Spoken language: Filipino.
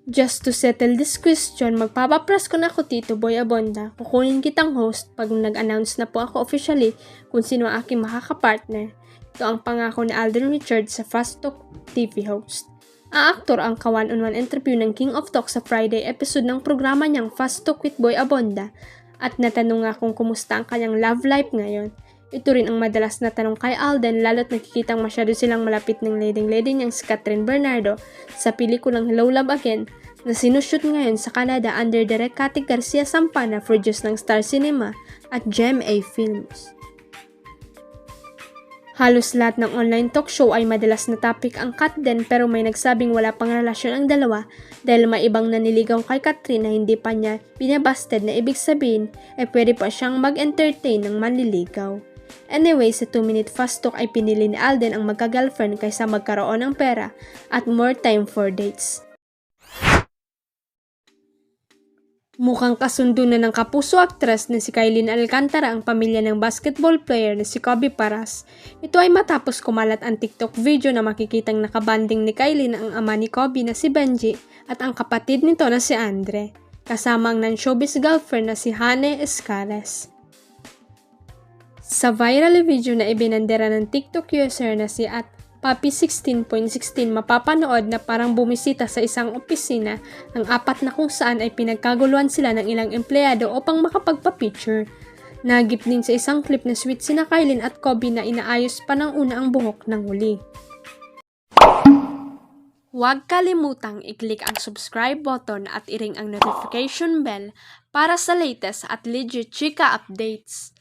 Just to settle this question, magpapapras ko na ako Tito Boy Abonda. Kukunin kitang host pag nag-announce na po ako officially kung sino ang aking makakapartner. Ito ang pangako ni Alden Richards sa Fast Talk TV host. Ang aktor ang ka-one-on-one interview ng King of Talk sa Friday episode ng programa niyang Fast Talk with Boy Abonda at natanong nga kung kumusta ang kanyang love life ngayon. Ito rin ang madalas na tanong kay Alden lalo't nakikitang masyado silang malapit ng leading-lady niyang si Catherine Bernardo sa pelikulang Hello Love Again na sinushoot ngayon sa Canada under Direk Cathy Garcia Sampana, produce ng Star Cinema at GMA Films. Halos lahat ng online talk show ay madalas na topic ang Kat din pero may nagsabing wala pang relasyon ang dalawa dahil may ibang naniligaw kay Catherine na hindi pa niya binabasted na ibig sabihin pwede pa siyang mag-entertain ng manliligaw. Anyway, sa 2-minute fast talk ay pinili ni Alden ang magka-girlfriend kaysa magkaroon ng pera at more time for dates. Mukhang kasundo na ng kapuso actress na si Kailyn Alcantara ang pamilya ng basketball player na si Kobe Paras. Ito ay matapos kumalat ang TikTok video na makikitang nakabanding ni Kailyn ang ama ni Kobe na si Benji at ang kapatid nito na si Andre, kasama ang non-showbiz girlfriend na si Hannah Escales. Sa viral video na ibinandera ng TikTok user na si @papi16.16 mapapanood na parang bumisita sa isang opisina ang apat na kung saan ay pinagkaguluhan sila ng ilang empleyado upang makapagpa-picture. Nagip din sa isang clip na sweet sina Kailyn at Kobe na inaayos pa ng una ang buhok ng huli. Huwag kalimutang i-click ang subscribe button at i-ring ang notification bell para sa latest at legit chika updates.